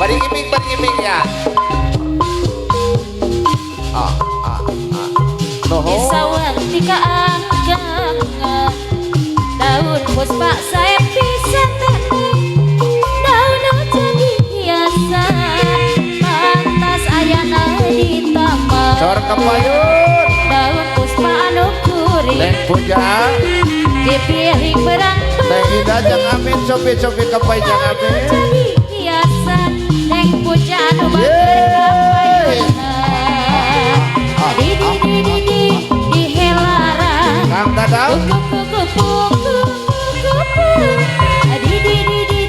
Bari iping ya. Isawan tika anggangan daun puspa saya bisa teknik daun jadi hiasan pantas ayana di taman Cor kepayun daun puspa anu kuring Neng puja dipilih berang Neng Ida jang amin cobi kepay jang amin jadi hiasan neng puja anu berkapayunan di helaran Kang Dadang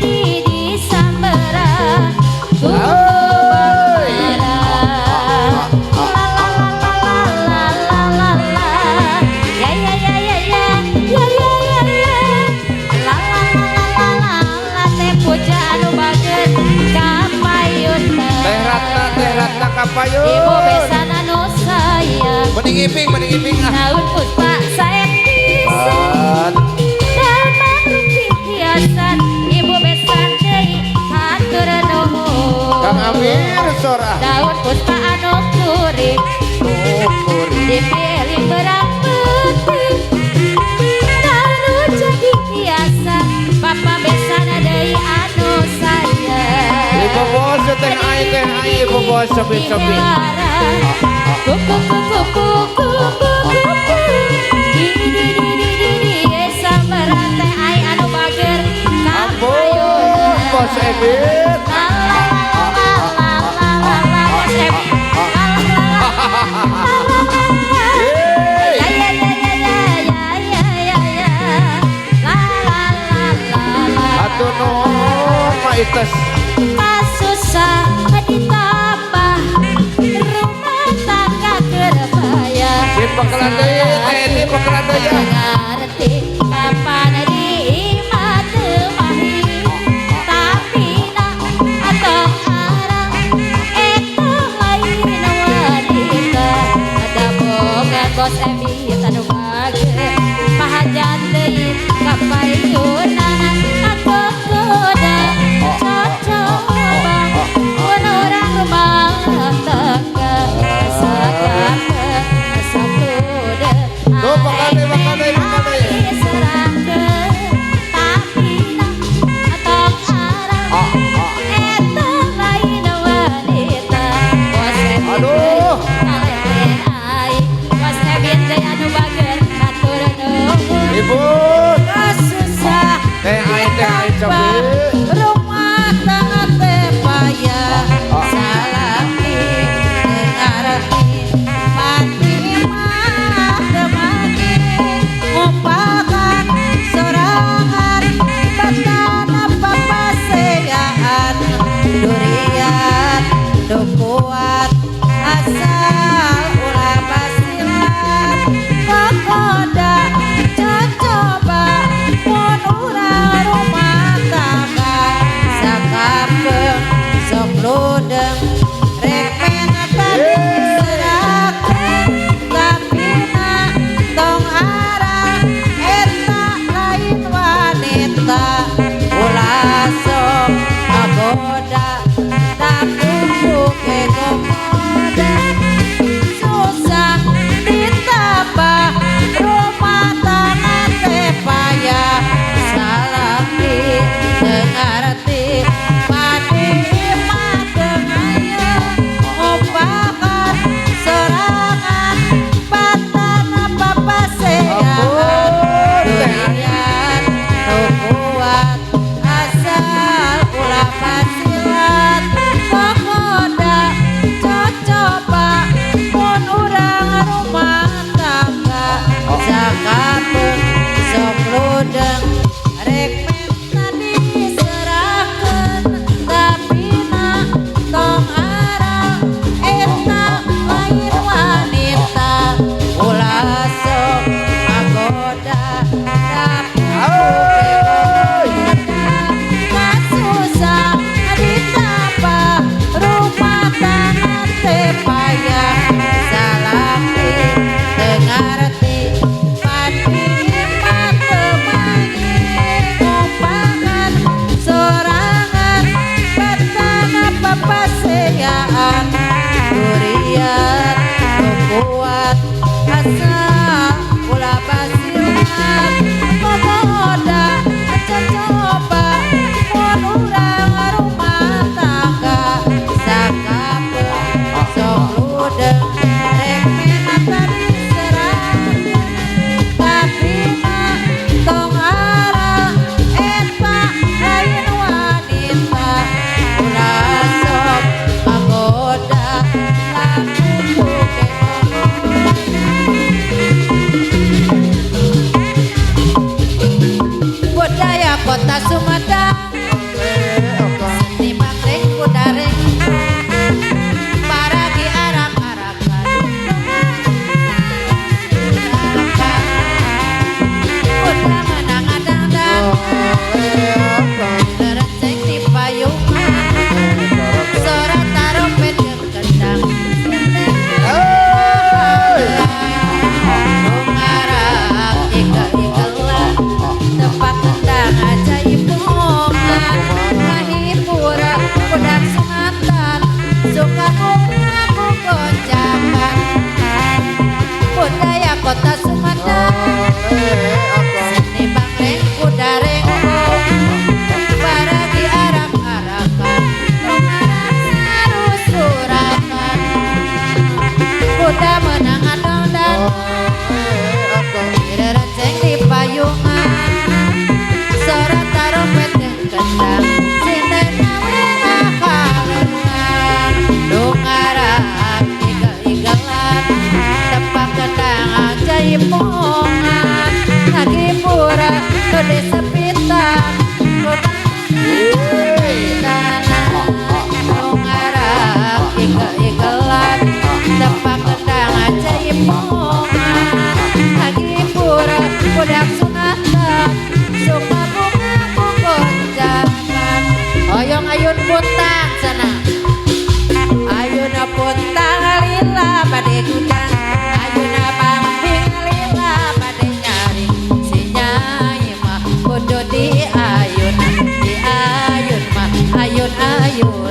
di sambaran Teh Ratna kapayun ibu besan anu sayang Mending iping daun puspa saya pisan daun mangrove hiasan ibu besan deui hatur nuhun Kang Amir sorah daun puspa anu kuring dipilih berang penting daun jadi hiasan papa besan deui anu sayang Ibu bos teh ai ibu bos sobi kuku sambaran teh ai anu bager Ampun bos Ebit Atur nuhun Pak Ites susah ditambah rumah tangga kerbaya Di pekelan deui di pekelan deui ya ngerti kapan di imah temahi tapi nak atau arang itu lain wanita ada boga bos Ebi anu bager pahajat deui kapayunan aku kuda cocok mun urang rumah tangga sagap sakuda Tuh pakade diserahkeun tapi nak atong arang eta lain wanita bos Ebi Aduh. ai bos Ebi teh anu bager atur nuhun Ibu susah teh ai cobi rumah tangga teh payah salami ngarti mati mah temani ngumpakan sorangan batana papaseyaan durian dukuat asal ulah basilan kokoda cocoba mun urang rumah tangga sakapeung sok ludeng rek pengatan serahkeun kapina tong arang eta lain wanita ulah sok kagoda tak kumpul ke gomoda susah ditambah rumah tangga teh payah salami dengarti padi imah tengah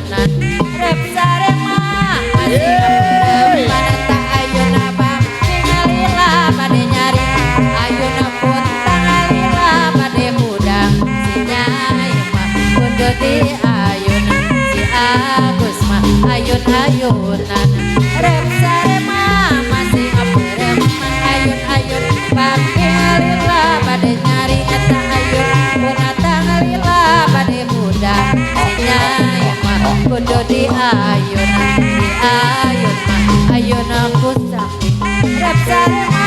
ayunan rep sarema masih ngeberem maneta ayuna bab tingalila bade nyari ayuna pun tangalila bade mudang si nyai mah kudu di ayunan si Agus mah ayun-ayunan rep sarema masih ngeberem man ayun-ayun bab tingalila bade nyari eta ayun puna tangalila bade mudang si nyai mah kudu di ayunan ayun aku sakit rep sarema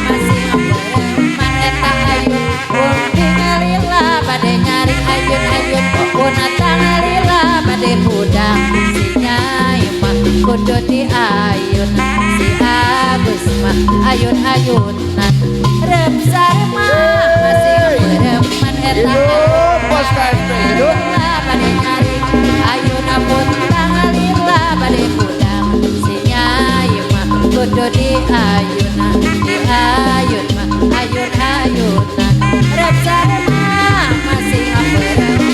masih ngeberem man eta ayun pun tingalila bade nyari ayun-ayun puna tangalila bade mudang si nyai mah kudu di ayunan si Agus mah ayun-ayunan rep sarema masih ngeberem man eta Hidup bos KSP hidup. bade nyari ayuna pun tangalila bade mudang si nyai mah kudu di ayunan mah ayun-ayunan rep sarema masih ngeberem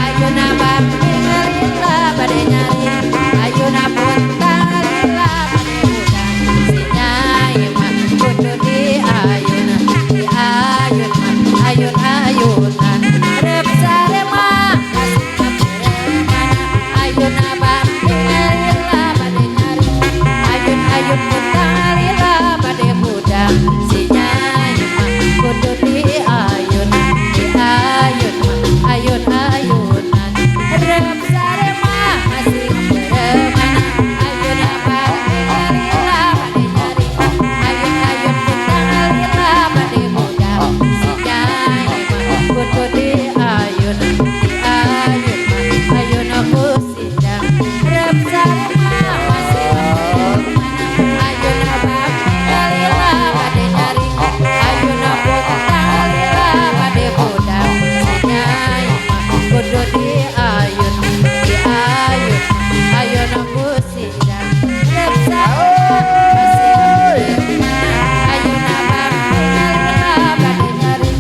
ayuna bab tingalila bade nyari ayuna pun tangalila bade mudang si nyai mah kudu di ayunan mah ayun-ayunan rep sarema masih ngeberem ayuna bab tingalila bade nyari ayun-ayun pun tangalila bade mudang si nyai mah kudu di ayunan mah ayun-ayunan rep sarema masih ngeberem ayuna bab tingalila bade nyari ayun-ayun pun tangalila bade mudang si nyai mah kudu di ayunan mah ayun aku sidang rep sarema masih ngeberem ayuna bab tingalila bade nyari ayuna pun tangalila bade mudang si nyai mah kudu di ayun ayun aku sidang rep sarema masih ngeberem ayuna bab tingalila bade nyari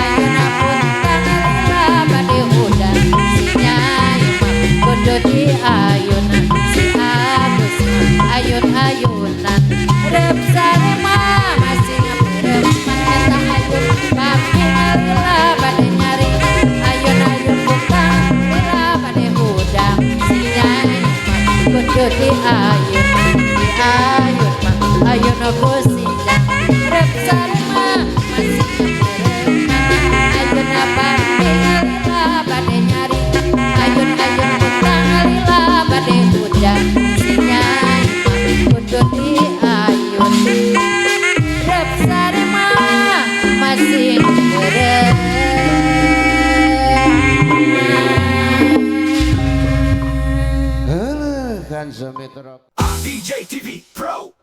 ayuna pun tangalila bade mudang si nyai mah kudu di ayunan si Agus mah ayun-ayunan rep sarema masih ngeberem man eta ayun bab tingalila bade nyari ayun-ayun pun tangalila bade mudang si nyai mah kudu di ayun mah ayun aku sidang rep sarema masih ngeberem ayuna bab tingalila bade nyari ayun-ayun pun tangalila bade mudang si nyai mah kudu di ayun rep sarema masih ngeberem Kan semetrop. DJ TV Pro.